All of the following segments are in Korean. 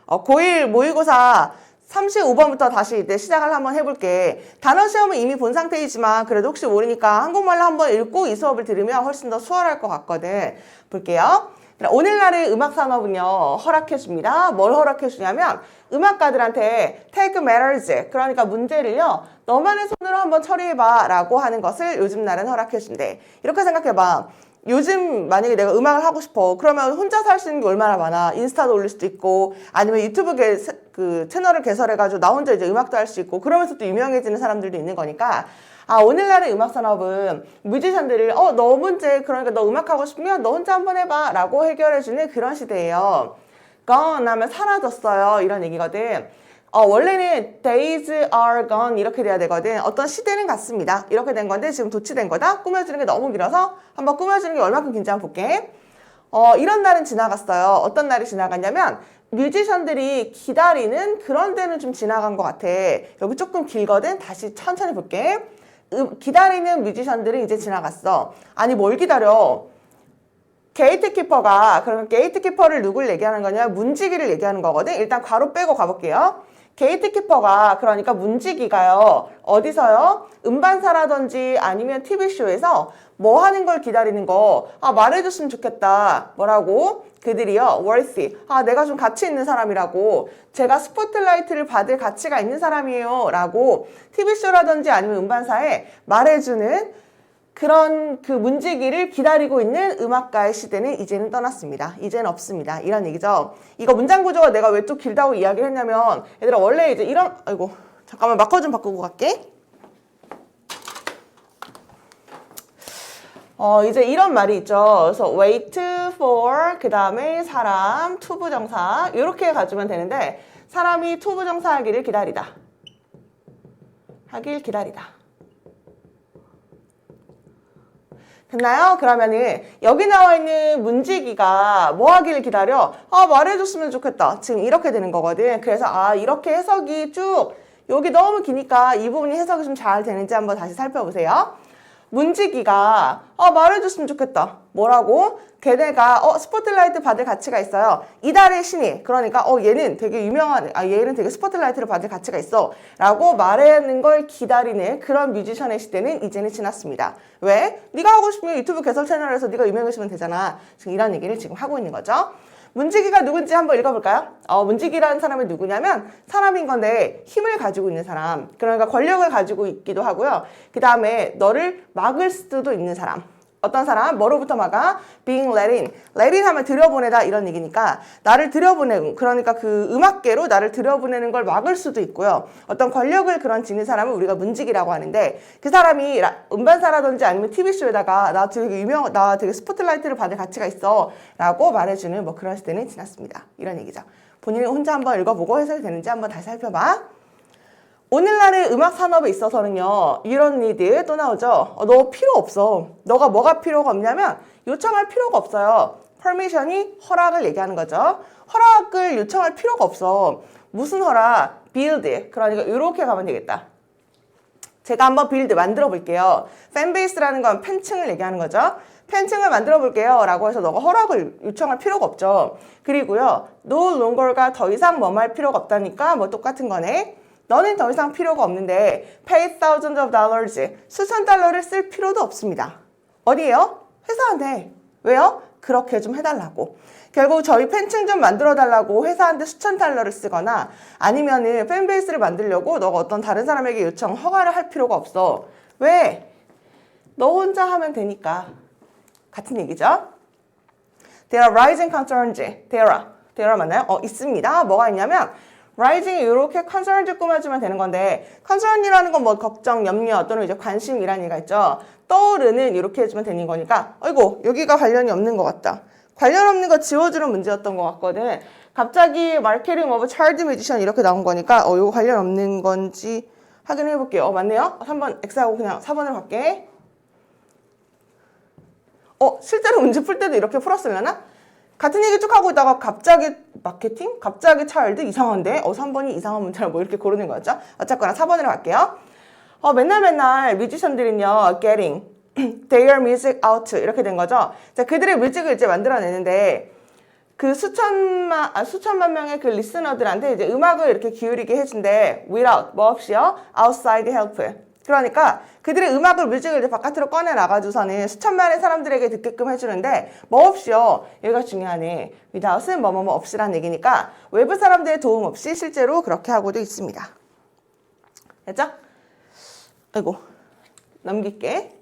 고1 모의고사 35번부터 다시 이제 시작을 한번 해볼게. 단어 시험은 이미 본 상태이지만 그래도 혹시 모르니까 한국말로 한번 읽고 이 수업을 들으면 훨씬 더 수월할 것 같거든. 볼게요. 오늘날의 음악 산업은요, 허락해줍니다. 뭘 허락해주냐면 음악가들한테 take matters, 그러니까 문제를요, 너만의 손으로 한번 처리해봐 라고 하는 것을 요즘 날은 허락해준대. 이렇게 생각해봐. 요즘 만약에 내가 음악을 하고 싶어. 그러면 혼자서 할 수 있는 게 얼마나 많아. 인스타도 올릴 수도 있고, 아니면 유튜브 그 채널을 개설해가지고 나 혼자 이제 음악도 할 수 있고, 그러면서 또 유명해지는 사람들도 있는 거니까, 오늘날의 음악 산업은 뮤지션들을, 너 문제, 그러니까 너 음악하고 싶으면 너 혼자 한번 해봐 라고 해결해주는 그런 시대예요. gone 하면 사라졌어요. 이런 얘기거든. 원래는 days are gone 이렇게 돼야 되거든. 어떤 시대는 갔습니다. 이렇게 된 건데 지금 도치된 거다. 꾸며주는 게 너무 길어서 한번 꾸며주는 게 얼마큼 긴지 한번 볼게. 이런 날은 지나갔어요. 어떤 날이 지나갔냐면 뮤지션들이 기다리는 그런 데는 좀 지나간 것 같아. 여기 조금 길거든. 다시 천천히 볼게. 기다리는 뮤지션들은 이제 지나갔어. 아니 뭘 기다려? 게이트키퍼가, 그러면 게이트키퍼를 누굴 얘기하는 거냐? 문지기를 얘기하는 거거든. 일단 괄호 빼고 가볼게요. 게이트키퍼가, 그러니까 문지기가요. 어디서요? 음반사라든지 아니면 TV쇼에서 뭐 하는 걸 기다리는 거. 말해줬으면 좋겠다. 뭐라고? 그들이요. worthy. 내가 좀 가치 있는 사람이라고. 제가 스포트라이트를 받을 가치가 있는 사람이에요. 라고 TV쇼라든지 아니면 음반사에 말해주는 그런 그 문지기를 기다리고 있는 음악가의 시대는 이제는 떠났습니다. 이제는 없습니다. 이런 얘기죠. 이거 문장 구조가 내가 왜 또 길다고 이야기를 했냐면, 얘들아 원래 이제 이런, 아이고 잠깐만 마커 좀 바꾸고 갈게. 이제 이런 말이 있죠. 그래서 wait for, 그 다음에 사람, 투부정사 이렇게 가주면 되는데, 사람이 투부정사 하기를 기다리다. 하길 기다리다. 됐나요? 그러면은 여기 나와 있는 문지기가 뭐 하길 기다려? 말해줬으면 좋겠다. 지금 이렇게 되는 거거든. 그래서 이렇게 해석이 쭉 여기 너무 기니까 이 부분이 해석이 좀 잘 되는지 한번 다시 살펴보세요. 문지기가 말해줬으면 좋겠다. 뭐라고? 걔네가 스포트라이트 받을 가치가 있어요. 이달의 신이, 그러니까 얘는 되게 유명한, 얘는 되게 스포트라이트를 받을 가치가 있어 라고 말하는 걸 기다리는 그런 뮤지션의 시대는 이제는 지났습니다. 왜? 네가 하고 싶으면 유튜브 개설 채널에서 네가 유명해지면 되잖아. 지금 이런 얘기를 지금 하고 있는 거죠. 문지기가 누군지 한번 읽어볼까요? 문지기라는 사람이 누구냐면 사람인 건데 힘을 가지고 있는 사람, 그러니까 권력을 가지고 있기도 하고요. 그 다음에 너를 막을 수도 있는 사람. 어떤 사람? 뭐로부터 막아? being let in. let in 하면 들여보내다 이런 얘기니까 나를 들여보내고, 그러니까 그 음악계로 나를 들여보내는 걸 막을 수도 있고요. 어떤 권력을 그런 지닌 사람을 우리가 문지기라고 하는데, 그 사람이 음반사라든지 아니면 TV쇼에다가 나 되게 스포트라이트를 받을 가치가 있어 라고 말해주는 뭐 그런 시대는 지났습니다. 이런 얘기죠. 본인이 혼자 한번 읽어보고 해석이 되는지 한번 다시 살펴봐. 오늘날의 음악 산업에 있어서는요, 이런 need 또 나오죠. 너 필요 없어. 너가 뭐가 필요가 없냐면 요청할 필요가 없어요. permission이 허락을 얘기하는 거죠. 허락을 요청할 필요가 없어. 무슨 허락? build. 그러니까 이렇게 가면 되겠다. 제가 한번 build 만들어 볼게요. 팬베이스라는 건 팬층을 얘기하는 거죠. 팬층을 만들어 볼게요 라고 해서 너가 허락을 요청할 필요가 없죠. 그리고요, no longer가 더 이상 뭐뭐 할 필요가 없다니까 뭐 똑같은 거네. 너는 더 이상 필요가 없는데 pay thousands of dollars, 수천 달러를 쓸 필요도 없습니다. 어디에요? 회사한테. 왜요? 그렇게 좀 해달라고. 결국 저희 팬층 좀 만들어달라고 회사한테 수천 달러를 쓰거나, 아니면은 팬베이스를 만들려고 너가 어떤 다른 사람에게 요청, 허가를 할 필요가 없어. 왜? 너 혼자 하면 되니까. 같은 얘기죠. There are rising concerns. There 맞나요? 있습니다. 뭐가 있냐면 rising이 이렇게 concerns 꾸며주면 되는 건데, concern이라는 건 뭐 걱정, 염려 또는 이제 관심이라는 얘기가 있죠. 떠오르는 이렇게 해주면 되는 거니까, 아이고 여기가 관련이 없는 것 같다. 관련 없는 거 지워주는 문제였던 것 같거든. 갑자기 marketing of child musician 이렇게 나온 거니까 이거 관련 없는 건지 확인해 볼게요. 맞네요. 3번 X하고 그냥 4번으로 갈게. 실제로 문제 풀 때도 이렇게 풀었으려나? 같은 얘기 쭉 하고 있다가 갑자기 마케팅? 갑자기 차일드? 이상한데? 3번이 이상한 문제를 뭐 이렇게 고르는 거였죠? 어쨌거나 4번으로 갈게요. 맨날 뮤지션들은요, getting their music out 이렇게 된 거죠. 자, 그들의 뮤직을 이제 만들어내는데, 그 수천만 명의 그 리스너들한테 이제 음악을 이렇게 기울이게 해준대. without, 뭐 없이요? outside help. 그러니까 그들의 음악을, 뮤직을 이제 바깥으로 꺼내 나가줘서는 수천만의 사람들에게 듣게끔 해주는데 뭐 없이요? 여기가 중요하네. without은 뭐뭐뭐 없이란 얘기니까 외부 사람들의 도움 없이 실제로 그렇게 하고도 있습니다. 됐죠? 아이고, 넘길게.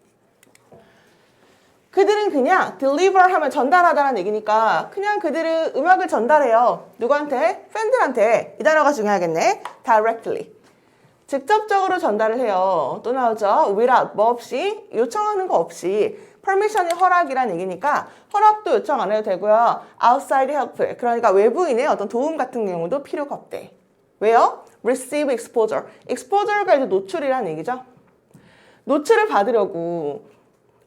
그들은 그냥 deliver 하면 전달하다라는 얘기니까 그냥 그들은 음악을 전달해요. 누구한테? 팬들한테. 이 단어가 중요하겠네. directly. 직접적으로 전달을 해요. 또 나오죠. without, 뭐 없이, 요청하는 거 없이. permission이 허락이란 얘기니까 허락도 요청 안 해도 되고요. outside help, 그러니까 외부인의 어떤 도움 같은 경우도 필요가 없대. 왜요? receive exposure. exposure가 이제 노출이란 얘기죠. 노출을 받으려고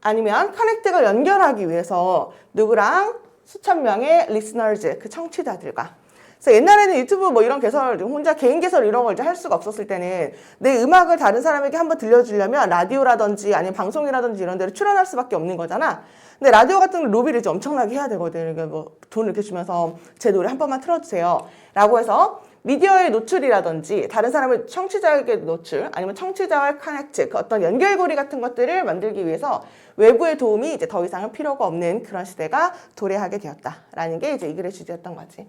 아니면 커넥트가 연결하기 위해서 누구랑? 수천 명의 listeners, 그 청취자들과. 그래서 옛날에는 유튜브 뭐 이런 개설, 혼자 개인 개설 이런 걸 이제 할 수가 없었을 때는 내 음악을 다른 사람에게 한번 들려주려면 라디오라든지 아니면 방송이라든지 이런 데로 출연할 수밖에 없는 거잖아. 근데 라디오 같은 건 로비를 이제 엄청나게 해야 되거든. 그러니까 뭐 돈을 이렇게 주면서 제 노래 한 번만 틀어주세요. 라고 해서 미디어의 노출이라든지 다른 사람의 청취자에게 노출 아니면 청취자와의 커넥트, 그 어떤 연결고리 같은 것들을 만들기 위해서 외부의 도움이 이제 더 이상은 필요가 없는 그런 시대가 도래하게 되었다라는 게 이제 이 글의 주제였던 거지.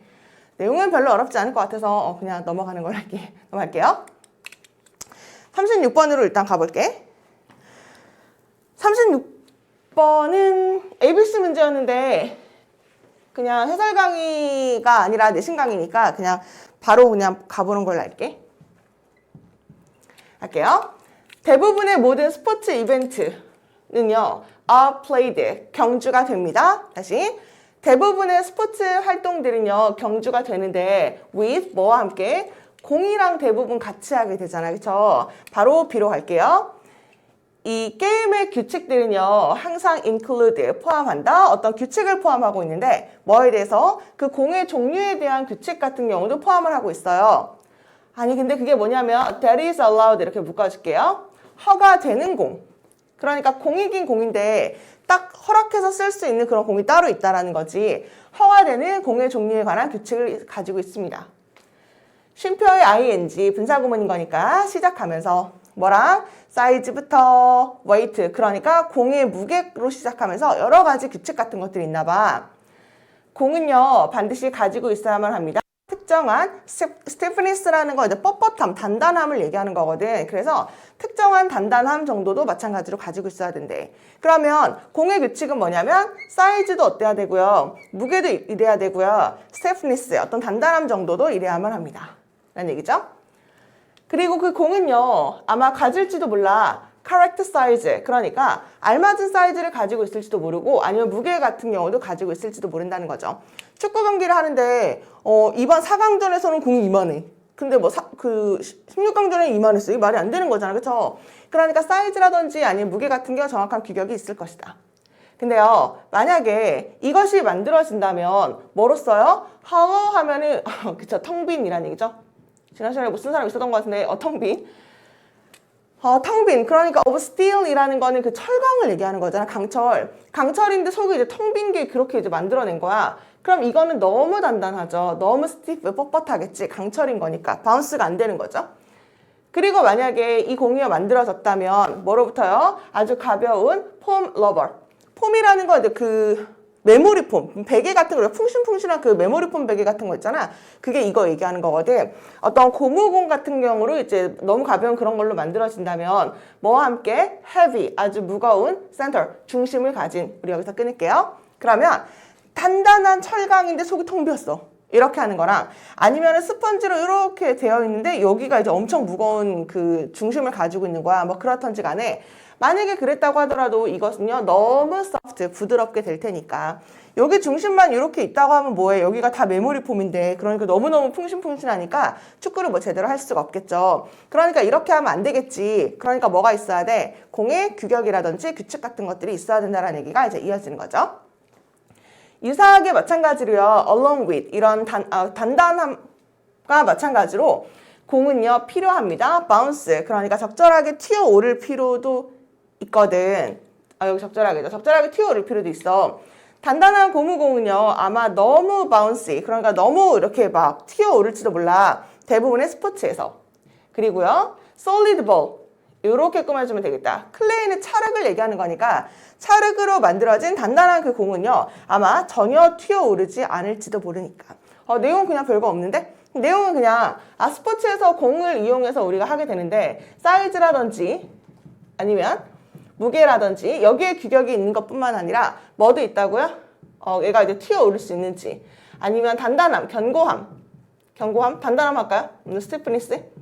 내용은 별로 어렵지 않을 것 같아서 그냥 넘어가는 걸로 넘어갈게요. 36번으로 일단 가볼게. 36번은 ABC 문제였는데 그냥 해설 강의가 아니라 내신 강의니까 그냥 바로 그냥 가보는 걸로 할게요. 대부분의 모든 스포츠 이벤트는요, are played, 경주가 됩니다. 다시. 대부분의 스포츠 활동들은요, 경주가 되는데 with, 뭐와 함께? 공이랑 대부분 같이 하게 되잖아요. 그쵸? 바로 B로 갈게요. 이 게임의 규칙들은요, 항상 include, 포함한다. 어떤 규칙을 포함하고 있는데 뭐에 대해서? 그 공의 종류에 대한 규칙 같은 경우도 포함을 하고 있어요. 아니 근데 그게 뭐냐면 that is allowed 이렇게 묶어줄게요. 허가되는 공. 그러니까 공이긴 공인데 딱 허락해서 쓸 수 있는 그런 공이 따로 있다라는 거지. 허가되는 공의 종류에 관한 규칙을 가지고 있습니다. 쉼표의 ing, 분사구문인 거니까 시작하면서 뭐랑? 사이즈부터 웨이트, 그러니까 공의 무게로 시작하면서 여러 가지 규칙 같은 것들이 있나 봐. 공은요, 반드시 가지고 있어야만 합니다. 특정한 stiffness라는 거 이제 뻣뻣함, 단단함을 얘기하는 거거든. 그래서 특정한 단단함 정도도 마찬가지로 가지고 있어야 된대. 그러면 공의 규칙은 뭐냐면 사이즈도 어때야 되고요. 무게도 이래야 되고요. stiffness, 어떤 단단함 정도도 이래야만 합니다. 라는 얘기죠. 그리고 그 공은요, 아마 가질지도 몰라. correct size, 그러니까 알맞은 사이즈를 가지고 있을지도 모르고 아니면 무게 같은 경우도 가지고 있을지도 모른다는 거죠. 축구 경기를 하는데 이번 4강전에서는 공이 이만해. 근데 뭐 16강전에 이만했어. 이게 말이 안 되는 거잖아. 그쵸? 그러니까 사이즈라든지 아니면 무게 같은 게 정확한 규격이 있을 것이다. 근데요, 만약에 이것이 만들어진다면 뭐로써요? how 하면은 그쵸, 텅 빈이라는 얘기죠. 지난 시간에 무슨 사람 있었던 것 같은데 텅 빈. 텅 빈. 그러니까 of steel이라는 거는 그 철강을 얘기하는 거잖아. 강철. 강철인데 속이 이제 텅 빈 게 그렇게 이제 만들어낸 거야. 그럼 이거는 너무 단단하죠. 너무 스티프, 뻣뻣하겠지. 강철인 거니까. 바운스가 안 되는 거죠. 그리고 만약에 이 공이 만들어졌다면 뭐로부터요? 아주 가벼운 폼 러버. 폼이라는 거 이제 그 메모리폼, 베개 같은 거, 풍신풍신한 그 메모리폼 베개 같은 거 있잖아. 그게 이거 얘기하는 거거든. 어떤 고무공 같은 경우로 이제 너무 가벼운 그런 걸로 만들어진다면 뭐와 함께 heavy, 아주 무거운 center, 중심을 가진, 우리 여기서 끊을게요. 그러면 단단한 철강인데 속이 텅 비었어. 이렇게 하는 거랑 아니면 스펀지로 이렇게 되어 있는데 여기가 이제 엄청 무거운 그 중심을 가지고 있는 거야. 뭐 그렇던지 간에 만약에 그랬다고 하더라도 이것은요, 너무 soft, 부드럽게 될 테니까. 여기 중심만 이렇게 있다고 하면 뭐해? 여기가 다 메모리 폼인데, 그러니까 너무너무 풍신풍신하니까 축구를 뭐 제대로 할 수가 없겠죠. 그러니까 이렇게 하면 안 되겠지. 그러니까 뭐가 있어야 돼? 공의 규격이라든지 규칙 같은 것들이 있어야 된다는 얘기가 이제 이어지는 거죠. 유사하게 마찬가지로요, along with, 이런 단단함과 마찬가지로 공은요, 필요합니다. bounce, 그러니까 적절하게 튀어오를 필요도 있거든. 여기 적절하게 튀어오를 필요도 있어. 단단한 고무공은요, 아마 너무 바운시, 그러니까 너무 이렇게 막 튀어오를지도 몰라. 대부분의 스포츠에서. 그리고요, solid ball. 이렇게 꾸며주면 되겠다. 클레이는 찰흙을 얘기하는 거니까 찰흙으로 만들어진 단단한 그 공은요, 아마 전혀 튀어오르지 않을지도 모르니까. 내용은 그냥 별거 없는데? 내용은 그냥 스포츠에서 공을 이용해서 우리가 하게 되는데 사이즈라든지 아니면 무게라든지 여기에 규격이 있는 것뿐만 아니라 뭐도 있다고요? 얘가 이제 튀어오를 수 있는지 아니면 단단함, 견고함, 단단함 할까요? 스티프니스?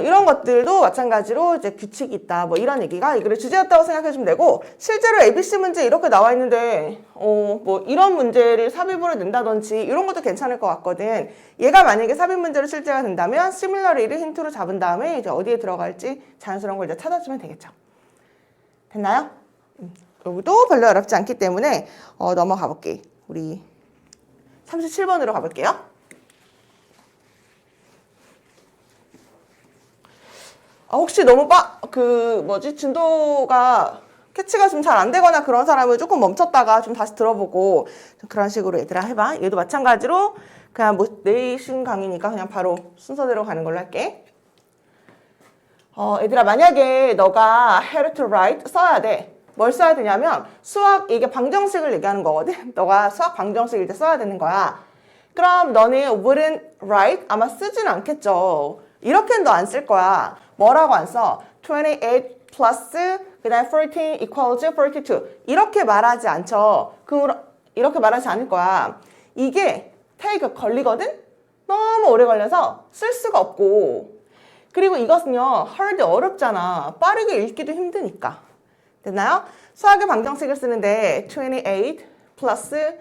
이런 것들도 마찬가지로 이제 규칙이 있다. 뭐 이런 얘기가 이거를 주제였다고 생각해주면 되고, 실제로 ABC 문제 이렇게 나와 있는데, 뭐 이런 문제를 삽입으로 낸다든지 이런 것도 괜찮을 것 같거든. 얘가 만약에 삽입 문제로 출제가 된다면, similarly를 힌트로 잡은 다음에 이제 어디에 들어갈지 자연스러운 걸 이제 찾아주면 되겠죠. 됐나요? 여기도 별로 어렵지 않기 때문에 넘어가 볼게. 우리 37번으로 가볼게요. 혹시 너무 진도가 캐치가 좀 잘 안 되거나 그런 사람은 조금 멈췄다가 좀 다시 들어보고 좀 그런 식으로 얘들아 해봐. 얘도 마찬가지로 그냥 뭐 내신 강의니까 그냥 바로 순서대로 가는 걸로 할게. 얘들아 만약에 너가 had to write 써야 돼. 뭘 써야 되냐면 수학 이게 방정식을 얘기하는 거거든. 너가 수학 방정식일 때 써야 되는 거야. 그럼 너는 wouldn't write 아마 쓰진 않겠죠. 이렇게는 너 안 쓸 거야. 뭐라고 안 써? 28 plus 그 다음에 14 equals 42 이렇게 말하지 않죠. 이렇게 말하지 않을 거야. 이게 take 걸리거든? 너무 오래 걸려서 쓸 수가 없고, 그리고 이것은요 hard 어렵잖아. 빠르게 읽기도 힘드니까. 됐나요? 수학의 방정식을 쓰는데 28 plus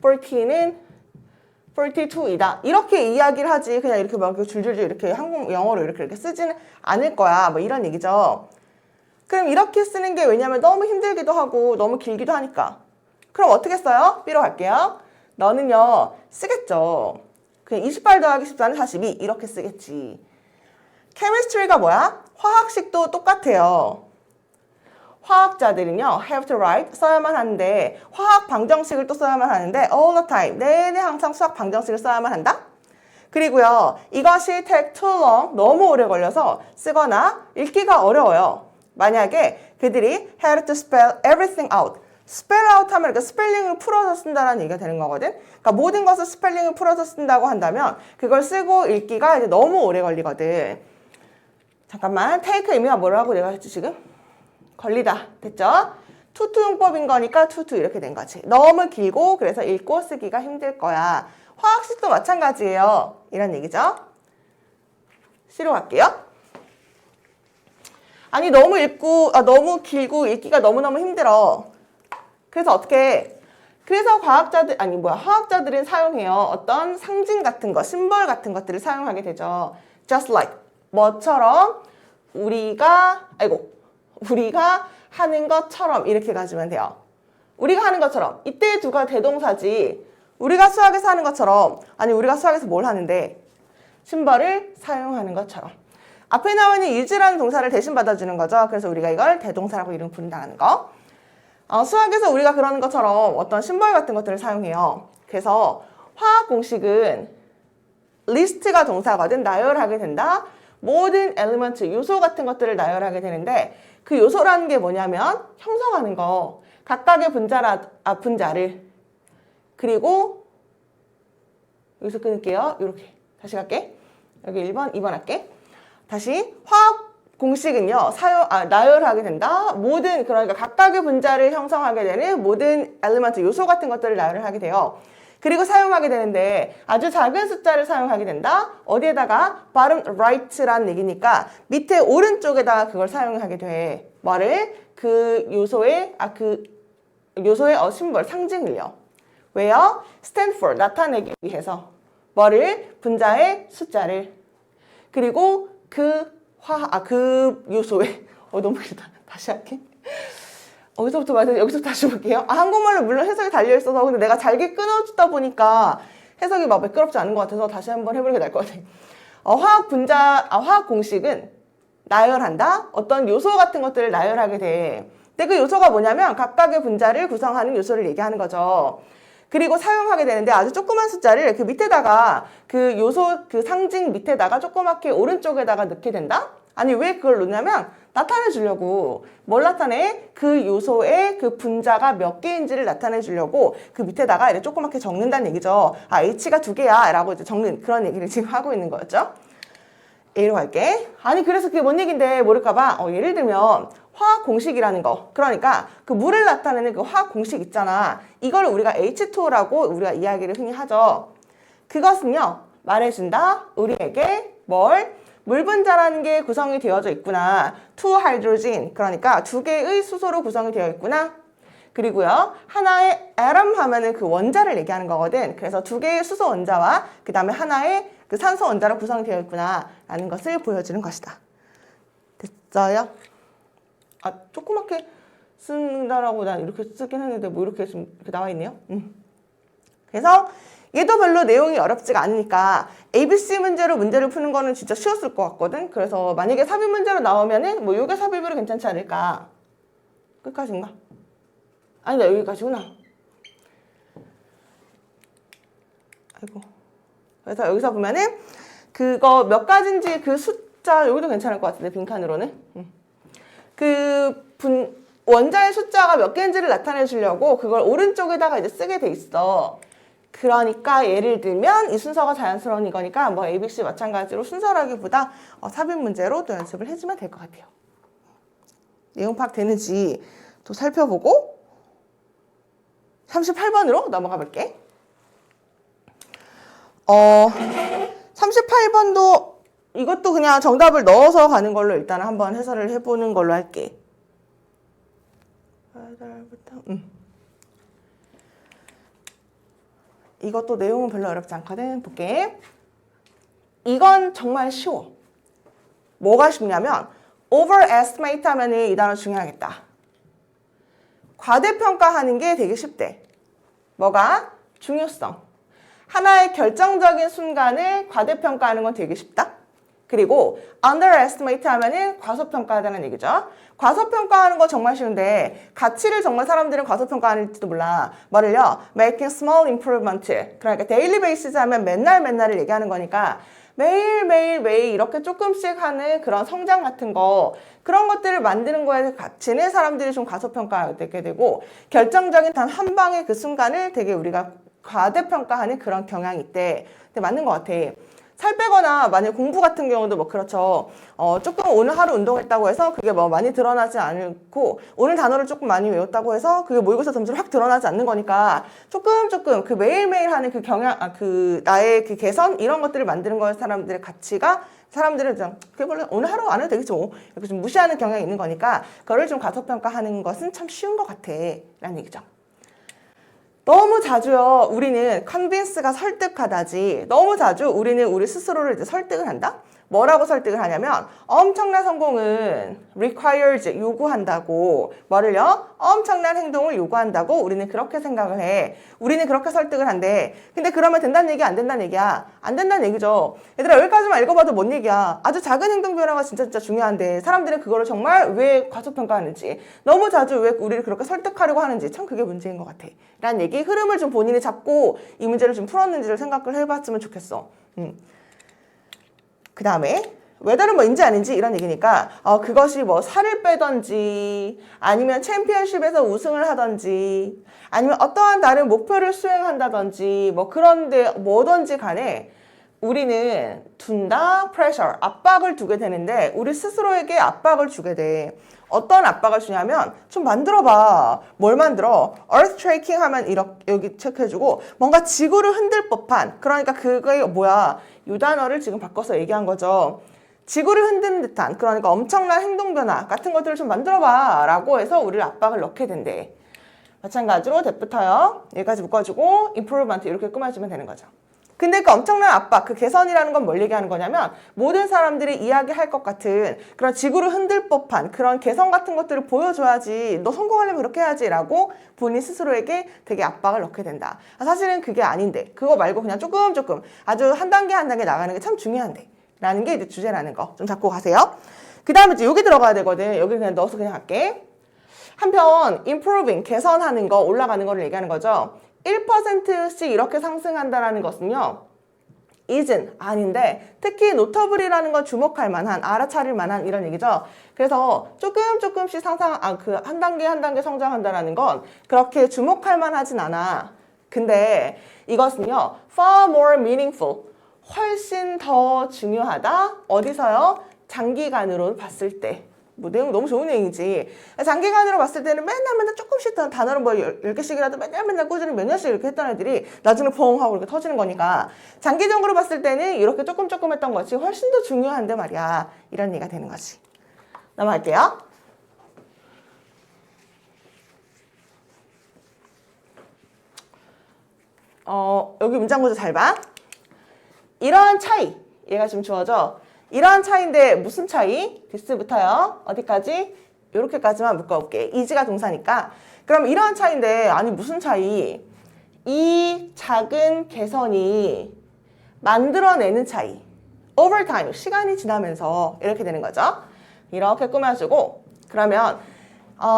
14는 42이다. 이렇게 이야기를 하지 그냥 이렇게 막 줄줄줄 이렇게 영어로 이렇게 쓰지는 않을 거야. 뭐 이런 얘기죠. 그럼 이렇게 쓰는 게 왜냐면 너무 힘들기도 하고 너무 길기도 하니까. 그럼 어떻게 써요? B로 갈게요. 너는요 쓰겠죠. 그냥 28 더하기 14는 42 이렇게 쓰겠지. chemistry가 뭐야? 화학식도 똑같아요. 화학자들은요 have to write 써야만 하는데 화학 방정식을 또 써야만 하는데 all the time 내내 항상 수학 방정식을 써야만 한다. 그리고요 이것이 take too long 너무 오래 걸려서 쓰거나 읽기가 어려워요. 만약에 그들이 had to spell everything out spell out 하면 이렇게 스펠링을 풀어서 쓴다는 얘기가 되는 거거든. 그러니까 모든 것을 스펠링을 풀어서 쓴다고 한다면 그걸 쓰고 읽기가 이제 너무 오래 걸리거든. 잠깐만 take 의미가 뭐라고 내가 했지 지금? 걸리다. 됐죠? 투투용법인 거니까 투투 이렇게 된 거지. 너무 길고 그래서 읽고 쓰기가 힘들 거야. 화학식도 마찬가지예요. 이런 얘기죠. C로 갈게요. 아니 너무 길고 읽기가 너무너무 힘들어. 그래서 어떻게 해? 그래서 화학자들은 사용해요. 어떤 상징 같은 거, 심벌 같은 것들을 사용하게 되죠. Just like 뭐처럼 우리가 하는 것처럼 이렇게 가지면 돼요. 우리가 하는 것처럼. 이때 두가 대동사지. 우리가 수학에서 하는 것처럼. 아니 우리가 수학에서 뭘 하는데? 심벌을 사용하는 것처럼. 앞에 나와 있는 use라는 동사를 대신 받아주는 거죠. 그래서 우리가 이걸 대동사라고 이름 부른다는 거. 수학에서 우리가 그러는 것처럼 어떤 심벌 같은 것들을 사용해요. 그래서 화학 공식은 리스트가 동사거든. 나열하게 된다. 모든 엘리먼트, 요소 같은 것들을 나열하게 되는데 그 요소라는 게 뭐냐면 형성하는 거. 각각의 분자를. 그리고 여기서 끊을게요. 이렇게. 다시 갈게. 여기 1번, 2번 할게. 다시 화학 공식은요. 나열하게 된다. 그러니까 각각의 분자를 형성하게 되는 모든 엘리먼트, 요소 같은 것들을 나열을 하게 돼요. 그리고 사용하게 되는데 아주 작은 숫자를 사용하게 된다. 어디에다가? bottom right라는 얘기니까 밑에 오른쪽에다가 그걸 사용하게 돼. 뭐를? 그 요소의 심벌, 상징을요. 왜요? stand for, 나타내기 위해서. 뭐를? 분자의 숫자를. 그리고 그 요소의 너무 길다. 다시 할게. 여기서부터 다시 볼게요. 한국말로 물론 해석이 달려있어서 근데 내가 잘게 끊어주다 보니까 해석이 막 매끄럽지 않은 것 같아서 다시 한번 해보는 게 나을 것 같아요. 화학 공식은 나열한다. 어떤 요소 같은 것들을 나열하게 돼. 근데 그 요소가 뭐냐면 각각의 분자를 구성하는 요소를 얘기하는 거죠. 그리고 사용하게 되는데 아주 조그만 숫자를 그 밑에다가 그 요소 그 상징 밑에다가 조그맣게 오른쪽에다가 넣게 된다? 아니 왜 그걸 넣냐면 나타내 주려고. 뭘 나타내? 그 요소의 그 분자가 몇 개인지를 나타내 주려고 그 밑에다가 이렇게 조그맣게 적는다는 얘기죠. 아, H가 2개야 라고 이제 적는 그런 얘기를 지금 하고 있는 거였죠. A로 갈게. 아니 그래서 그게 뭔 얘기인데 모를까봐 예를 들면 화학 공식이라는 거. 그러니까 그 물을 나타내는 그 화학 공식 있잖아. 이걸 우리가 H2O라고 우리가 이야기를 흔히 하죠. 그것은요. 말해준다. 우리에게 뭘? 물 분자라는 게 구성이 되어져 있구나. 2하이드로진. 그러니까 2개의 수소로 구성이 되어 있구나. 그리고요. 하나의 atom 하면은 그 원자를 얘기하는 거거든. 그래서 2개의 수소 원자와 그 다음에 하나의 그 산소 원자로 구성이 되어 있구나 라는 것을 보여주는 것이다. 됐어요? 아, 조그맣게 쓴다라고 난 이렇게 쓰긴 했는데 뭐 이렇게 좀 이렇게 나와 있네요. 그래서 얘도 별로 내용이 어렵지가 않으니까 ABC 문제로 문제를 푸는 거는 진짜 쉬웠을 것 같거든. 그래서 만약에 삽입 문제로 나오면은 뭐 요게 삽입으로 괜찮지 않을까? 끝까지인가? 아니다, 여기까지구나. 아이고. 그래서 여기서 보면은 그거 몇 가지인지 그 숫자 여기도 괜찮을 것 같은데 빈칸으로는 원자의 숫자가 몇 개인지를 나타내 주려고 그걸 오른쪽에다가 이제 쓰게 돼 있어. 그러니까 예를 들면 이 순서가 자연스러운 이거니까 뭐 ABC 마찬가지로 순서라기보다 삽입 문제로 또 연습을 해주면 될 것 같아요. 내용 파악 되는지 또 살펴보고 38번으로 넘어가 볼게. 38번도 이것도 그냥 정답을 넣어서 가는 걸로 일단 한번 해설을 해보는 걸로 할게. 이것도 내용은 별로 어렵지 않거든. 볼게. 이건 정말 쉬워. 뭐가 쉽냐면 overestimate 하면은 이 단어 중요하겠다. 과대평가하는 게 되게 쉽대. 뭐가? 중요성. 하나의 결정적인 순간을 과대평가하는 건 되게 쉽다. 그리고 underestimate 하면은 과소평가하다는 얘기죠. 과소평가하는 거 정말 쉬운데 가치를 정말 사람들은 과소평가하는지도 몰라. 뭐를요? making small improvement. 그러니까 daily basis 하면 맨날을 얘기하는 거니까 매일 이렇게 조금씩 하는 그런 성장 같은 거 그런 것들을 만드는 거에 가치는 사람들이 좀 과소평가하게 되고 결정적인 단 한 방의 그 순간을 되게 우리가 과대평가하는 그런 경향이 있대. 근데 맞는 것 같아. 살 빼거나 만약 공부 같은 경우도 뭐 그렇죠. 조금 오늘 하루 운동했다고 해서 그게 뭐 많이 드러나지 않고 오늘 단어를 조금 많이 외웠다고 해서 그게 모의고사 점수로 확 드러나지 않는 거니까 조금 그 매일매일 하는 그 경향, 나의 그 개선 이런 것들을 만드는 거에 사람들의 가치가 사람들은 좀 그게 원래 오늘 하루 안 해도 되겠죠. 이렇게 좀 무시하는 경향이 있는 거니까 그거를 좀 과소평가하는 것은 참 쉬운 것 같아 라는 얘기죠. 너무 자주요. 우리는 convince가 설득하다지. 너무 자주 우리는 우리 스스로를 이제 설득을 한다. 뭐라고 설득을 하냐면 엄청난 성공은 requires 요구한다고. 뭐를요? 엄청난 행동을 요구한다고 우리는 그렇게 생각을 해. 우리는 그렇게 설득을 한대. 근데 그러면 된다는 얘기야? 안 된다는 얘기야? 안 된다는 얘기죠. 얘들아 여기까지만 읽어봐도 뭔 얘기야? 아주 작은 행동 변화가 진짜 중요한데 사람들은 그거를 정말 왜 과소평가하는지 너무 자주 왜 우리를 그렇게 설득하려고 하는지 참 그게 문제인 것 같아. 라는 얘기 흐름을 좀 본인이 잡고 이 문제를 좀 풀었는지를 생각을 해봤으면 좋겠어. 그 다음에 whether는 뭐인지 아닌지 이런 얘기니까 그것이 뭐 살을 빼던지 아니면 챔피언십에서 우승을 하던지 아니면 어떠한 다른 목표를 수행한다든지 뭐 그런데 뭐든지 간에 우리는 둔다 pressure 압박을 두게 되는데 우리 스스로에게 압박을 주게 돼. 어떤 압박을 주냐면 좀 만들어봐. 뭘 만들어? earth shaking 하면 이렇게 여기 체크해주고 뭔가 지구를 흔들 법한 그러니까 그게 뭐야? 이 단어를 지금 바꿔서 얘기한 거죠. 지구를 흔드는 듯한 그러니까 엄청난 행동 변화 같은 것들을 좀 만들어봐 라고 해서 우리를 압박을 넣게 된대. 마찬가지로 that부터요. 여기까지 묶어주고 improvement 이렇게 꾸며주면 되는 거죠. 근데 그 엄청난 압박, 그 개선이라는 건 뭘 얘기하는 거냐면 모든 사람들이 이야기할 것 같은 그런 지구를 흔들 법한 그런 개선 같은 것들을 보여줘야지 너 성공하려면 그렇게 해야지 라고 본인 스스로에게 되게 압박을 넣게 된다. 사실은 그게 아닌데 그거 말고 그냥 조금 아주 한 단계 나가는 게 참 중요한데 라는 게 이제 주제라는 거 좀 잡고 가세요. 그 다음에 이제 여기 들어가야 되거든. 여기 그냥 넣어서 그냥 할게. 한편 improving, 개선하는 거, 올라가는 거를 얘기하는 거죠. 1%씩 이렇게 상승한다라는 것은요. isn't, 아닌데 특히 notable이라는 건 주목할 만한, 알아차릴 만한 이런 얘기죠. 그래서 조금씩 한 단계 한 단계 성장한다라는 건 그렇게 주목할 만하진 않아. 근데 이것은요. far more meaningful, 훨씬 더 중요하다. 어디서요? 장기간으로 봤을 때. 뭐 내용 너무 좋은 내용이지. 장기간으로 봤을 때는 맨날 조금씩 단어를 뭐 10개씩이라도 맨날 꾸준히 몇 년씩 이렇게 했던 애들이 나중에 펑 하고 이렇게 터지는 거니까 장기적으로 봤을 때는 이렇게 조금 했던 것이 훨씬 더 중요한데 말이야. 이런 얘기가 되는 거지. 넘어갈게요. 여기 문장 구조 잘 봐. 이러한 차이, 얘가 지금 주어져. 이러한 차이인데 무슨 차이? this부터요. 어디까지? 이렇게까지만 묶어볼게. is가 동사니까. 그럼 이러한 차이인데 아니 무슨 차이? 이 작은 개선이 만들어내는 차이. over time, 시간이 지나면서 이렇게 되는 거죠. 이렇게 꾸며주고 그러면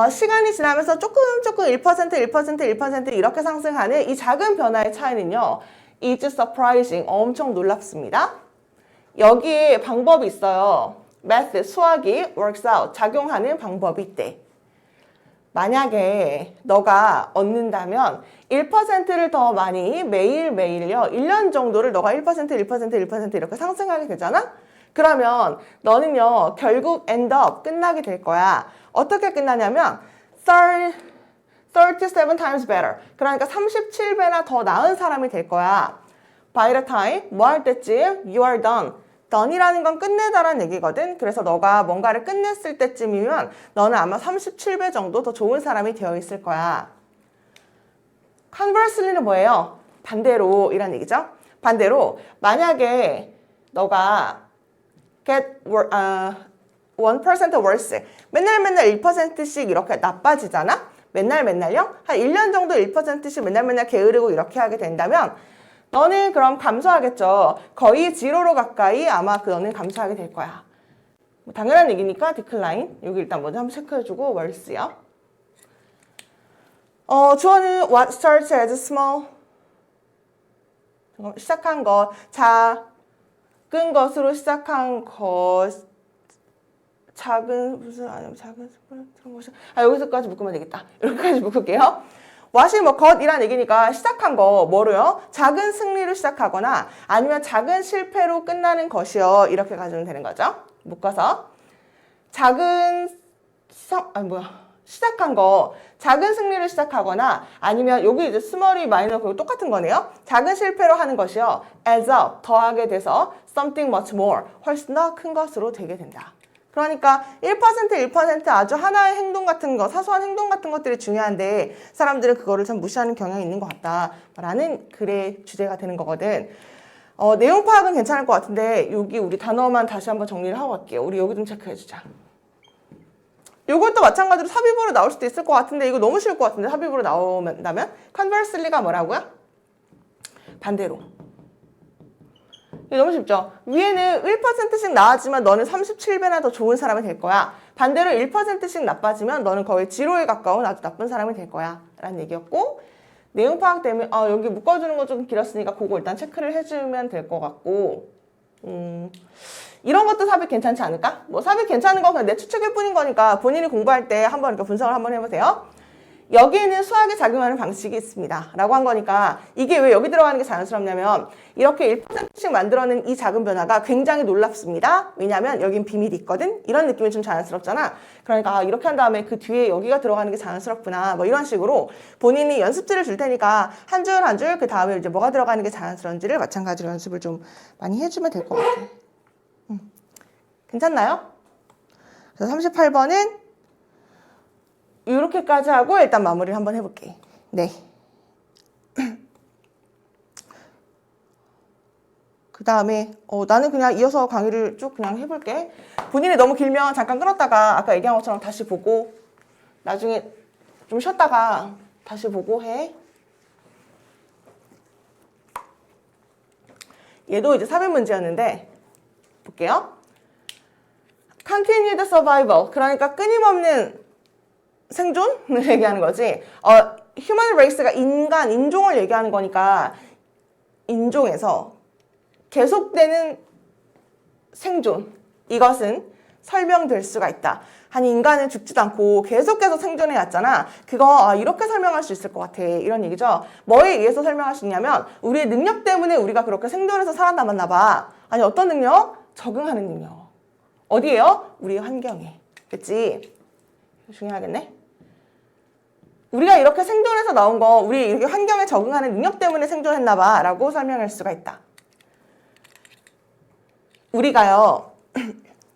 시간이 지나면서 조금 1% 이렇게 상승하는 이 작은 변화의 차이는요. is surprising, 엄청 놀랍습니다. 여기에 방법이 있어요. method, 수학이 works out, 작용하는 방법이 있대. 만약에 너가 얻는다면 1%를 더 많이 매일매일요. 1년 정도를 너가 1% 이렇게 상승하게 되잖아? 그러면 너는요. 결국 end up, 끝나게 될 거야. 어떻게 끝나냐면 37 times better. 그러니까 37배나 더 나은 사람이 될 거야. By the time, 뭐 할 때쯤? You are done. done이라는 건 끝내다라는 얘기거든. 그래서 너가 뭔가를 끝냈을 때쯤이면 너는 아마 37배 정도 더 좋은 사람이 되어 있을 거야. Conversely는 뭐예요? 반대로 이란 얘기죠. 반대로 만약에 너가 get 1% worse, 맨날 1%씩 이렇게 나빠지잖아? 맨날요? 한 1년 정도 1%씩 맨날 게으르고 이렇게 하게 된다면 너는 그럼 감소하겠죠. 거의 제로로 가까이 아마 너는 감소하게 될 거야. 뭐 당연한 얘기니까 decline. 여기 일단 먼저 한번 체크해주고 worse요. 주어는 what starts as small. 시작한 것, 작은 것으로 시작한 것, 여기서까지 묶으면 되겠다. 여기까지 묶을게요. what이 뭐 것이란 얘기니까 시작한 거 뭐로요? 작은 승리로 시작하거나 아니면 작은 실패로 끝나는 것이요. 이렇게 가지면 되는 거죠. 묶어서 시작한 거 작은 승리를 시작하거나 아니면 여기 이제 스몰이 마이너 그거 똑같은 거네요. 작은 실패로 하는 것이요. as up, 더하게 돼서 something much more, 훨씬 더 큰 것으로 되게 된다. 그러니까 1% 아주 하나의 행동 같은 거, 사소한 행동 같은 것들이 중요한데 사람들은 그거를 참 무시하는 경향이 있는 것 같다라는 글의 주제가 되는 거거든. 내용 파악은 괜찮을 것 같은데 여기 우리 단어만 다시 한번 정리를 하고 갈게요. 우리 여기 좀 체크해주자. 이것도 마찬가지로 삽입으로 나올 수도 있을 것 같은데 이거 너무 쉬울 것 같은데 삽입으로 나온다면 conversely가 뭐라고요? 반대로. 이게 너무 쉽죠? 위에는 1%씩 나아지면 너는 37배나 더 좋은 사람이 될 거야. 반대로 1%씩 나빠지면 너는 거의 제로에 가까운 아주 나쁜 사람이 될 거야. 라는 얘기였고 내용 파악 때문에 여기 묶어주는 거 좀 길었으니까 그거 일단 체크를 해주면 될 것 같고 이런 것도 삽입 괜찮지 않을까? 뭐 삽입 괜찮은 건 그냥 내 추측일 뿐인 거니까 본인이 공부할 때 한번 이렇게 분석을 한번 해보세요. 여기에는 수학이 작용하는 방식이 있습니다. 라고 한 거니까 이게 왜 여기 들어가는 게 자연스럽냐면 이렇게 1%씩 만들어낸 이 작은 변화가 굉장히 놀랍습니다. 왜냐하면 여긴 비밀이 있거든? 이런 느낌이 좀 자연스럽잖아. 그러니까 이렇게 한 다음에 그 뒤에 여기가 들어가는 게 자연스럽구나. 뭐 이런 식으로 본인이 연습지를 줄 테니까 한 줄 한 줄 그 다음에 이제 뭐가 들어가는 게 자연스러운지를 마찬가지로 연습을 좀 많이 해주면 될 것 같아. 괜찮나요? 그래서 38번은 이렇게까지 하고 일단 마무리를 한번 해볼게. 네. 그 다음에 나는 그냥 이어서 강의를 쭉 그냥 해볼게. 본인이 너무 길면 잠깐 끊었다가 아까 얘기한 것처럼 다시 보고 나중에 좀 쉬었다가 다시 보고 해. 얘도 이제 삽입 문제였는데 볼게요. Continued survival, 그러니까 끊임없는 생존을 얘기하는 거지. human race가 인간, 인종을 얘기하는 거니까 인종에서 계속되는 생존, 이것은 설명될 수가 있다. 한 인간은 죽지도 않고 계속해서 생존해 왔잖아. 그거 이렇게 설명할 수 있을 것 같아. 이런 얘기죠. 뭐에 의해서 설명할 수 있냐면 우리의 능력 때문에 우리가 그렇게 생존해서 살아남았나 봐. 아니 어떤 능력? 적응하는 능력. 어디에요? 우리 환경에. 그치? 중요하겠네. 우리가 이렇게 생존해서 나온 거 우리 이렇게 환경에 적응하는 능력 때문에 생존했나 봐 라고 설명할 수가 있다. 우리가요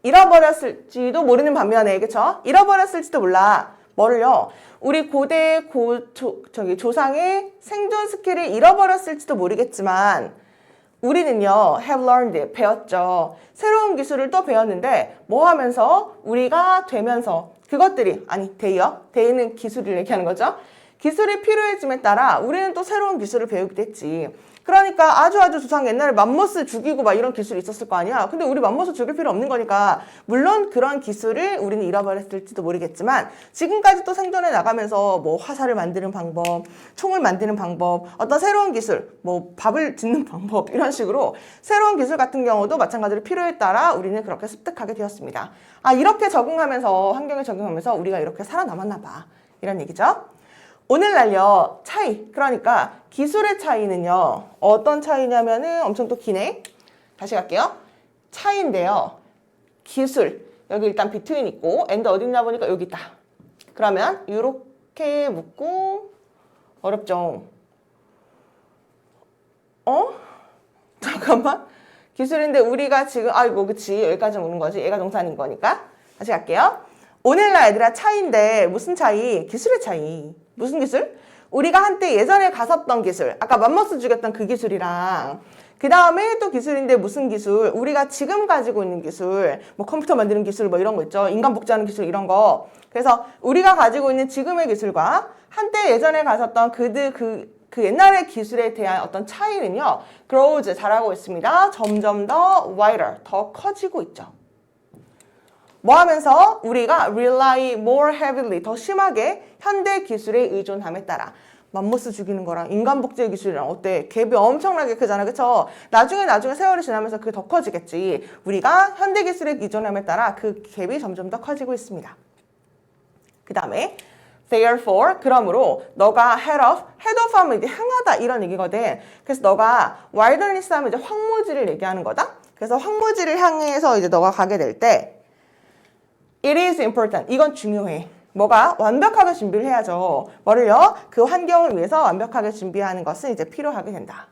잃어버렸을지도 모르는 반면에, 그쵸? 잃어버렸을지도 몰라. 뭐를요? 우리 고대 조상의 생존 스킬을 잃어버렸을지도 모르겠지만 우리는요 have learned, 배웠죠. 새로운 기술을 또 배웠는데 뭐 하면서? 우리가 되면서 그것들이, 아니 데이요? 데이는 기술을 얘기하는 거죠. 기술이 필요해짐에 따라 우리는 또 새로운 기술을 배우게 됐지. 그러니까 아주 조상 옛날에 맘모스 죽이고 막 이런 기술이 있었을 거 아니야. 근데 우리 맘모스 죽일 필요 없는 거니까 물론 그런 기술을 우리는 잃어버렸을지도 모르겠지만 지금까지 또 생존해 나가면서 뭐 화살을 만드는 방법, 총을 만드는 방법, 어떤 새로운 기술, 뭐 밥을 짓는 방법 이런 식으로 새로운 기술 같은 경우도 마찬가지로 필요에 따라 우리는 그렇게 습득하게 되었습니다. 이렇게 적응하면서 환경에 적응하면서 우리가 이렇게 살아남았나 봐. 이런 얘기죠. 오늘날요 차이, 그러니까 기술의 차이는요 어떤 차이냐면은 엄청 또 기네. 다시 갈게요. 차이인데요 기술, 여기 일단 between 있고 and 어디 있나 보니까 여기 있다. 그러면 이렇게 묶고 어렵죠. 잠깐만. 기술인데 우리가 지금 이거 그치 여기까지 오는 거지. 얘가 동사인 거니까. 다시 갈게요. 오늘날 얘들아 차이인데 무슨 차이? 기술의 차이. 무슨 기술? 우리가 한때 예전에 갔었던 기술, 아까 맘모스 죽였던 그 기술이랑 그 다음에 또 기술인데 무슨 기술? 우리가 지금 가지고 있는 기술, 뭐 컴퓨터 만드는 기술 뭐 이런 거 있죠. 인간 복제하는 기술 이런 거. 그래서 우리가 가지고 있는 지금의 기술과 한때 예전에 갔었던 그 옛날의 기술에 대한 어떤 차이는요. grows, 자라고 있습니다. 점점 더 wider, 더 커지고 있죠. 뭐 하면서 우리가 rely more heavily, 더 심하게 현대 기술에 의존함에 따라 맘모스 죽이는 거랑 인간 복제 기술이랑 어때? 갭이 엄청나게 크잖아. 그쵸? 나중에 세월이 지나면서 그게 더 커지겠지. 우리가 현대 기술에 의존함에 따라 그 갭이 점점 더 커지고 있습니다. 그 다음에 therefore, 그러므로 너가 head of 하면 이제 향하다 이런 얘기거든. 그래서 너가 wilderness 하면 이제 황무지를 얘기하는 거다. 그래서 황무지를 향해서 이제 너가 가게 될 때 it is important. 이건 중요해. 뭐가? 완벽하게 준비를 해야죠. 뭐를요? 그 환경을 위해서 완벽하게 준비하는 것은 이제 필요하게 된다.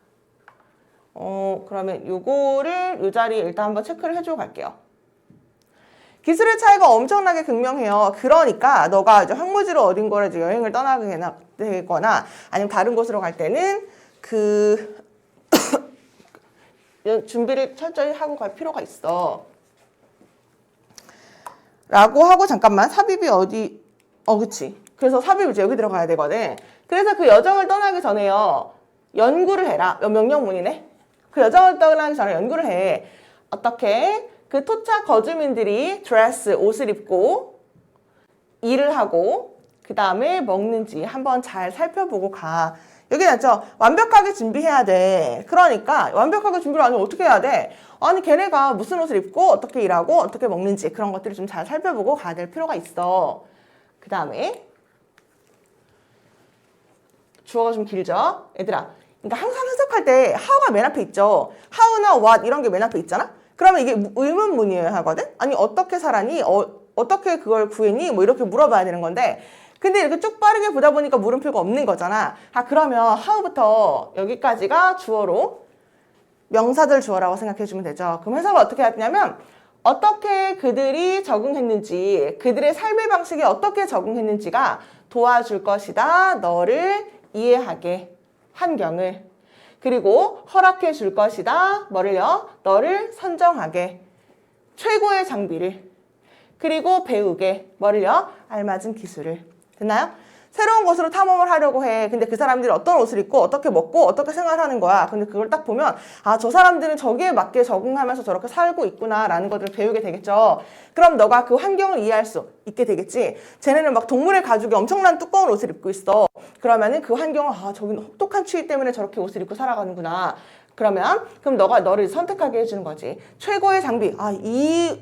그러면 요거를 요 자리에 일단 한번 체크를 해주고 갈게요. 기술의 차이가 엄청나게 극명해요. 그러니까 너가 이제 황무지로 어딘가를 이제 여행을 떠나게 되거나 아니면 다른 곳으로 갈 때는 그 준비를 철저히 하고 갈 필요가 있어. 라고 하고 잠깐만 삽입이 어디 그치. 그래서 삽입이 이제 여기 들어가야 되거든. 그래서 그 여정을 떠나기 전에요 연구를 해라. 명령문이네. 그 여정을 떠나기 전에 연구를 해. 어떻게 그 토착 거주민들이 드레스, 옷을 입고 일을 하고 그 다음에 먹는지 한번 잘 살펴보고 가. 여기 나죠. 완벽하게 준비해야 돼. 그러니까 완벽하게 준비를 하면 어떻게 해야 돼? 아니 걔네가 무슨 옷을 입고 어떻게 일하고 어떻게 먹는지 그런 것들을 좀 잘 살펴보고 가야 될 필요가 있어. 그 다음에 주어가 좀 길죠? 얘들아, 그러니까 항상 해석할 때 how가 맨 앞에 있죠. how나 what 이런 게 맨 앞에 있잖아? 그러면 이게 의문문이어야 하거든? 아니 어떻게 살았니? 어떻게 그걸 구했니? 뭐 이렇게 물어봐야 되는 건데 근데 이렇게 쭉 빠르게 보다 보니까 물음표가 없는 거잖아. 그러면 how부터 여기까지가 주어로 명사절 주어라고 생각해주면 되죠. 그럼 해석을 어떻게 하냐면 어떻게 그들이 적응했는지, 그들의 삶의 방식에 어떻게 적응했는지가 도와줄 것이다. 너를 이해하게, 환경을. 그리고 허락해 줄 것이다. 뭐를요? 너를 선정하게, 최고의 장비를. 그리고 배우게, 뭐를요? 알맞은 기술을. 됐나요? 새로운 곳으로 탐험을 하려고 해. 근데 그 사람들이 어떤 옷을 입고 어떻게 먹고 어떻게 생활하는 거야. 근데 그걸 딱 보면 아, 저 사람들은 저기에 맞게 적응하면서 저렇게 살고 있구나라는 것들을 배우게 되겠죠. 그럼 너가 그 환경을 이해할 수 있게 되겠지. 쟤네는 막 동물의 가죽이 엄청난 두꺼운 옷을 입고 있어. 그러면은 그 환경을 아, 저기는 혹독한 추위 때문에 저렇게 옷을 입고 살아가는구나. 그럼 너가 너를 선택하게 해주는 거지. 최고의 장비. 아,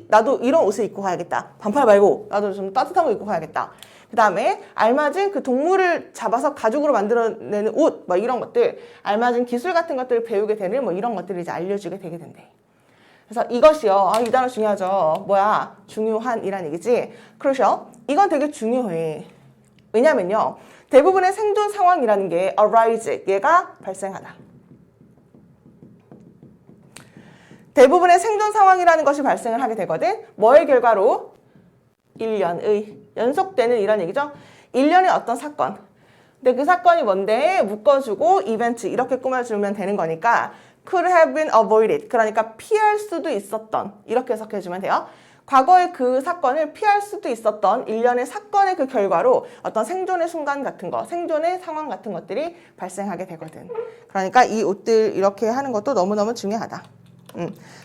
나도 이런 옷을 입고 가야겠다. 반팔 말고 나도 좀 따뜻한 거 입고 가야겠다. 그 다음에 알맞은 그 동물을 잡아서 가죽으로 만들어내는 옷, 뭐 이런 것들, 알맞은 기술 같은 것들을 배우게 되는 뭐 이런 것들을 이제 알려주게 되게 된대. 그래서 이것이요. 아, 이 단어 중요하죠. 뭐야? 중요한이란 얘기지. crucial. 이건 되게 중요해. 왜냐면요. 대부분의 생존 상황이라는 게 arise, 얘가 발생하다. 대부분의 생존 상황이라는 것이 발생을 하게 되거든. 뭐의 결과로? 일련의 연속되는 이런 얘기죠. 일련의 어떤 사건. 근데 그 사건이 뭔데? 묶어주고 이벤트 이렇게 꾸며주면 되는 거니까 could have been avoided. 그러니까 피할 수도 있었던 이렇게 해석해주면 돼요. 과거에 그 사건을 피할 수도 있었던 일련의 사건의 그 결과로 어떤 생존의 순간 같은 거, 생존의 상황 같은 것들이 발생하게 되거든. 그러니까 이 옷들 이렇게 하는 것도 너무너무 중요하다.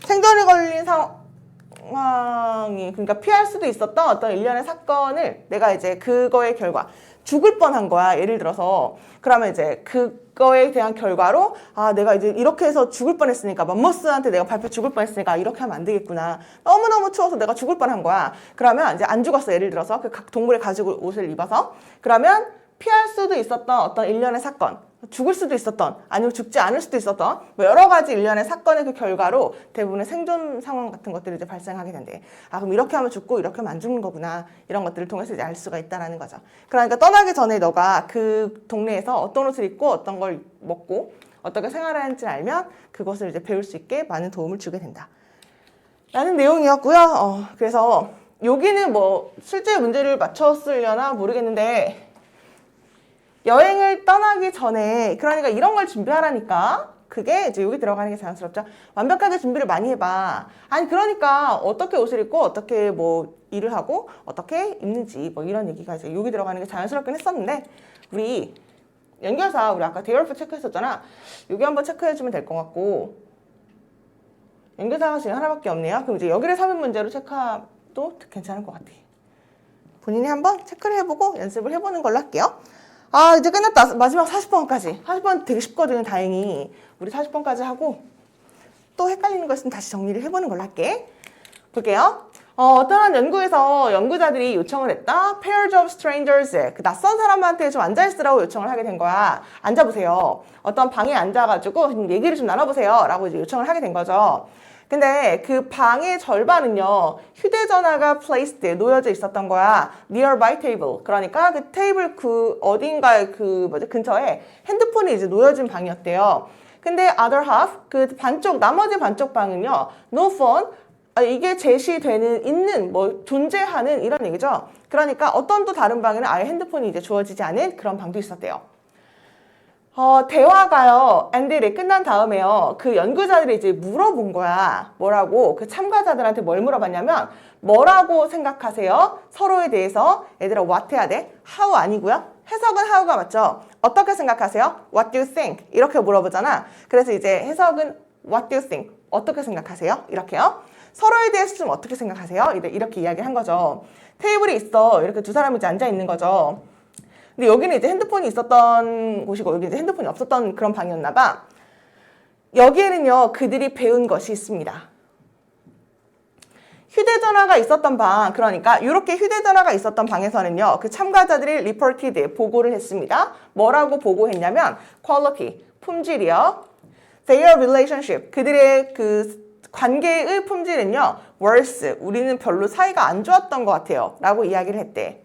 생존에 걸린 상황이 그러니까 피할 수도 있었던 어떤 일련의 사건을 내가 이제 그거의 결과 죽을 뻔한 거야. 예를 들어서 그러면 이제 그거에 대한 결과로 아 내가 이제 이렇게 해서 죽을 뻔했으니까 맘머스한테 내가 밟혀 죽을 뻔했으니까 이렇게 하면 안 되겠구나. 너무너무 추워서 내가 죽을 뻔한 거야. 그러면 이제 안 죽었어. 예를 들어서 그 동물의 가죽 옷을 입어서 그러면 피할 수도 있었던 어떤 일련의 사건 죽을 수도 있었던 아니면 죽지 않을 수도 있었던 뭐 여러 가지 일련의 사건의 그 결과로 대부분의 생존 상황 같은 것들이 이제 발생하게 된대. 아 그럼 이렇게 하면 죽고 이렇게 하면 안 죽는 거구나. 이런 것들을 통해서 이제 알 수가 있다라는 거죠. 그러니까 떠나기 전에 너가 그 동네에서 어떤 옷을 입고 어떤 걸 먹고 어떻게 생활하는지를 알면 그것을 이제 배울 수 있게 많은 도움을 주게 된다. 라는 내용이었고요. 그래서 여기는 뭐 실제 문제를 맞췄으려나 모르겠는데 여행을 떠나기 전에 그러니까 이런 걸 준비하라니까 그게 이제 여기 들어가는 게 자연스럽죠. 완벽하게 준비를 많이 해봐. 아니 그러니까 어떻게 옷을 입고 어떻게 뭐 일을 하고 어떻게 입는지 뭐 이런 얘기가 이제 여기 들어가는 게 자연스럽긴 했었는데 우리 연결사 우리 아까 대열프 체크했었잖아. 여기 한번 체크해주면 될 것 같고 연결사가 지금 하나밖에 없네요. 그럼 이제 여기를 3인 문제로 체크도 괜찮을 것 같아. 본인이 한번 체크를 해보고 연습을 해보는 걸로 할게요. 아 이제 끝났다. 마지막 40번까지. 40번 되게 쉽거든요. 다행히. 우리 40번까지 하고 또 헷갈리는 거 있으면 다시 정리를 해보는 걸로 할게. 볼게요. 어떠한 연구에서 연구자들이 요청을 했다. Pairs of strangers. 그 낯선 사람한테 좀 앉아있으라고 요청을 하게 된 거야. 앉아보세요. 어떤 방에 앉아가지고 얘기를 좀 나눠보세요. 라고 이제 요청을 하게 된 거죠. 근데 그 방의 절반은요 휴대전화가 placed 놓여져 있었던 거야. nearby table. 그러니까 그 테이블 그 어딘가에 그 근처에 핸드폰이 이제 놓여진 방이었대요. 근데 other half 그 반쪽 나머지 반쪽 방은요 no phone. 이게 제시되는 있는 뭐 존재하는 이런 얘기죠. 그러니까 어떤 또 다른 방에는 아예 핸드폰이 이제 주어지지 않은 그런 방도 있었대요. 대화가요, 엔들이 끝난 다음에요, 그 연구자들이 이제 물어본 거야. 뭐라고? 그 참가자들한테 뭘 물어봤냐면, 뭐라고 생각하세요? 서로에 대해서. 얘들아, what 해야 돼? how 아니고요. 해석은 how가 맞죠? 어떻게 생각하세요? What do you think? 이렇게 물어보잖아. 그래서 이제 해석은 what do you think? 어떻게 생각하세요? 이렇게요. 서로에 대해서 좀 어떻게 생각하세요? 이렇게 이야기를 한 거죠. 테이블이 있어. 이렇게 두 사람이 이제 앉아 있는 거죠. 근데 여기는 이제 핸드폰이 있었던 곳이고 여기 이제 핸드폰이 없었던 그런 방이었나 봐. 여기에는요 그들이 배운 것이 있습니다. 휴대전화가 있었던 방, 그러니까 이렇게 휴대전화가 있었던 방에서는요 그 참가자들이 reported, 보고를 했습니다. 뭐라고 보고했냐면 quality, 품질이요. Their relationship, 그들의 그 관계의 품질은요 worse, 우리는 별로 사이가 안 좋았던 것 같아요 라고 이야기를 했대.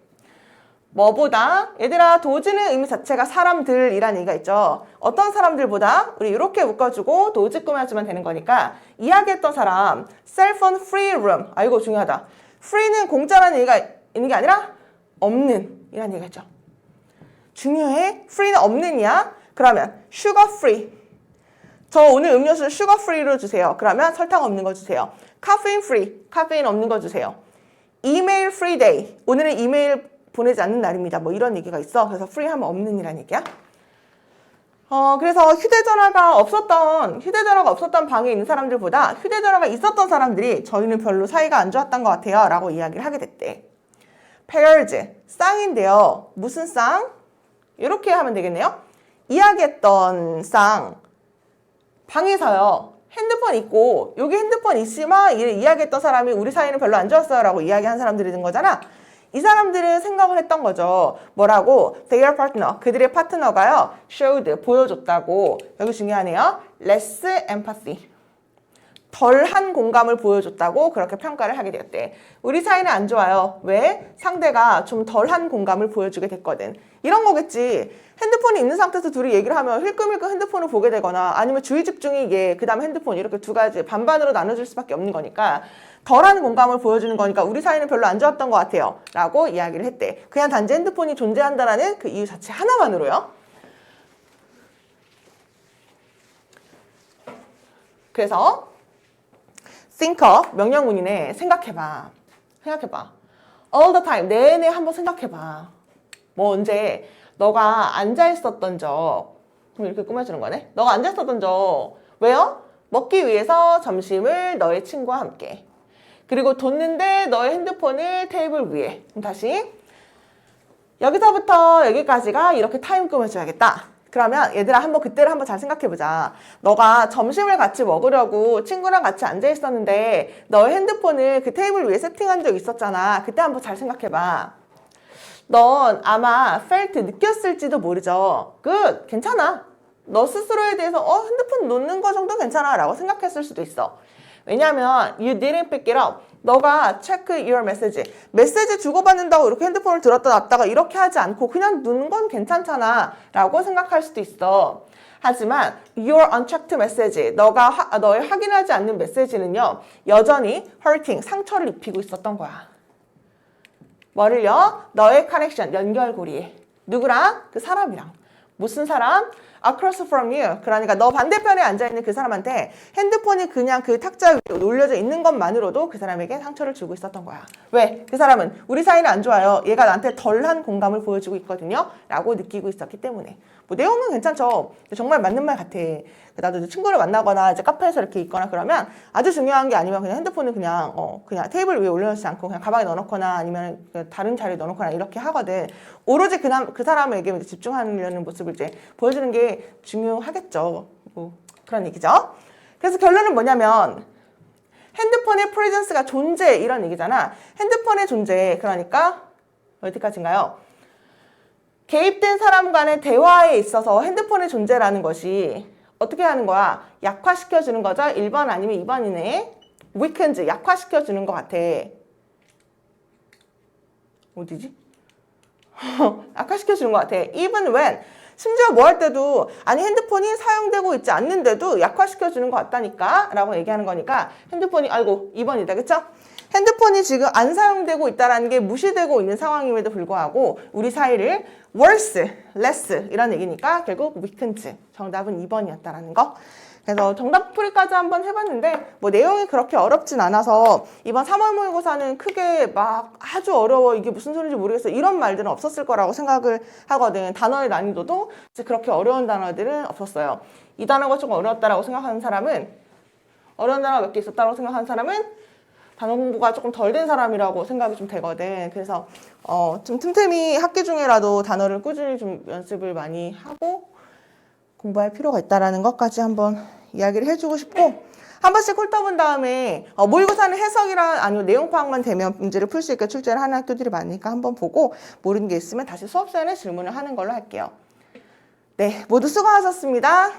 뭐보다? 얘들아, 도즈는 의미 자체가 사람들이란 얘기가 있죠. 어떤 사람들보다? 우리 이렇게 묶어주고 도즈 꾸며주면 되는 거니까 이야기했던 사람, cell phone free room. 이거 중요하다. free는 공짜라는 얘기가 있는 게 아니라 없는 이란 얘기가 있죠. 중요해. free는 없는 이야. 그러면 sugar free. 저 오늘 음료수 sugar free로 주세요. 그러면 설탕 없는 거 주세요. caffeine free. 카페인 없는 거 주세요. email free day. 오늘은 이메일 보내지 않는 날입니다. 뭐 이런 얘기가 있어. 그래서 free 하면 없는 이란 얘기야. 그래서 휴대전화가 없었던 방에 있는 사람들보다 휴대전화가 있었던 사람들이 저희는 별로 사이가 안 좋았던 것 같아요. 라고 이야기를 하게 됐대. pairs, 쌍인데요. 무슨 쌍? 이렇게 하면 되겠네요. 이야기했던 쌍. 방에서요. 핸드폰 있고 여기 핸드폰 있지만 이야기했던 사람이 우리 사이는 별로 안 좋았어요. 라고 이야기한 사람들이 된 거잖아. 이 사람들은 생각을 했던 거죠. 뭐라고? Their partner, 그들의 파트너가요. showed, 보여줬다고. 여기 중요하네요. less empathy. 덜한 공감을 보여줬다고 그렇게 평가를 하게 되었대. 우리 사이는 안 좋아요. 왜? 상대가 좀 덜한 공감을 보여주게 됐거든. 이런 거겠지. 핸드폰이 있는 상태에서 둘이 얘기를 하면 힐끔힐끔 핸드폰을 보게 되거나 아니면 주의 집중이 그 다음에 핸드폰 이렇게 두 가지 반반으로 나눠줄 수밖에 없는 거니까 덜한 공감을 보여주는 거니까 우리 사이는 별로 안 좋았던 것 같아요. 라고 이야기를 했대. 그냥 단지 핸드폰이 존재한다라는 그 이유 자체 하나만으로요. 그래서 thinker, 명령문이네. 생각해봐. all the time, 내내 한번 생각해봐. 뭐 언제 너가 앉아있었던 적 이렇게 꾸며주는 거네. 너가 앉아있었던 적 왜요? 먹기 위해서 점심을 너의 친구와 함께. 그리고 뒀는데 너의 핸드폰을 테이블 위에. 그럼 다시 여기서부터 여기까지가 이렇게 타임 꾸며줘야겠다. 그러면 얘들아 그때를 한번 잘 생각해보자. 너가 점심을 같이 먹으려고 친구랑 같이 앉아있었는데 너의 핸드폰을 그 테이블 위에 세팅한 적 있었잖아. 그때 한번 잘 생각해봐. 넌 아마 felt, 느꼈을지도 모르죠. good, 괜찮아. 너 스스로에 대해서 핸드폰 놓는 거 정도 괜찮아 라고 생각했을 수도 있어. 왜냐면 you didn't pick it up. 너가 check your message. 메시지 주고받는다고 이렇게 핸드폰을 들었다 놨다가 이렇게 하지 않고 그냥 놓는 건 괜찮잖아 라고 생각할 수도 있어. 하지만 your unchecked message, 너의 확인하지 않는 메시지는요 여전히 hurting, 상처를 입히고 있었던 거야. 뭐를요? 너의 커넥션, 연결고리. 누구랑? 그 사람이랑. 무슨 사람? across from you. 그러니까 너 반대편에 앉아있는 그 사람한테 핸드폰이 그냥 그 탁자 위에 올려져 있는 것만으로도 그 사람에게 상처를 주고 있었던 거야. 왜? 그 사람은 우리 사이는 안 좋아요. 얘가 나한테 덜한 공감을 보여주고 있거든요. 라고 느끼고 있었기 때문에. 뭐 내용은 괜찮죠. 정말 맞는 말 같아. 나도 이제 친구를 만나거나 이제 카페에서 이렇게 있거나 그러면 아주 중요한 게 아니면 그냥 핸드폰을 그냥 테이블 위에 올려놓지 않고 그냥 가방에 넣어놓거나 아니면 다른 자리에 넣어놓거나 이렇게 하거든. 오로지 그 사람에게 집중하려는 모습을 이제 보여주는 게 중요하겠죠. 뭐 그런 얘기죠. 그래서 결론은 뭐냐면 핸드폰의 presence가 존재 이런 얘기잖아. 핸드폰의 존재 그러니까 어디까지인가요? 개입된 사람 간의 대화에 있어서 핸드폰의 존재라는 것이 어떻게 하는 거야? 약화시켜주는 거죠? 1번 아니면 2번이네. weakens, 약화시켜주는 것 같아. 어디지? 약화시켜주는 것 같아. even when, 심지어 뭐 할 때도 아니 핸드폰이 사용되고 있지 않는데도 약화시켜주는 것 같다니까 라고 얘기하는 거니까 핸드폰이 2번이다. 그쵸? 핸드폰이 지금 안 사용되고 있다는 게 무시되고 있는 상황임에도 불구하고 우리 사이를 worse, less 이런 얘기니까 결국 weakens. 정답은 2번이었다라는 거. 그래서 정답풀이까지 한번 해봤는데 뭐 내용이 그렇게 어렵진 않아서 이번 3월 모의고사는 크게 막 아주 어려워 이게 무슨 소리인지 모르겠어 이런 말들은 없었을 거라고 생각을 하거든. 단어의 난이도도 이제 그렇게 어려운 단어들은 없었어요. 이 단어가 조금 어려웠다라고 생각하는 사람은 어려운 단어가 몇 개 있었다고 생각하는 사람은 단어 공부가 조금 덜 된 사람이라고 생각이 좀 되거든. 그래서 좀 틈틈이 학기 중에라도 단어를 꾸준히 좀 연습을 많이 하고 공부할 필요가 있다라는 것까지 한번 이야기를 해주고 싶고 한 번씩 훑어본 다음에 모의고사는 해석이랑 아니면 내용 파악만 되면 문제를 풀 수 있게 출제를 하는 학교들이 많으니까 한번 보고 모르는 게 있으면 다시 수업 시간에 질문을 하는 걸로 할게요. 네, 모두 수고하셨습니다.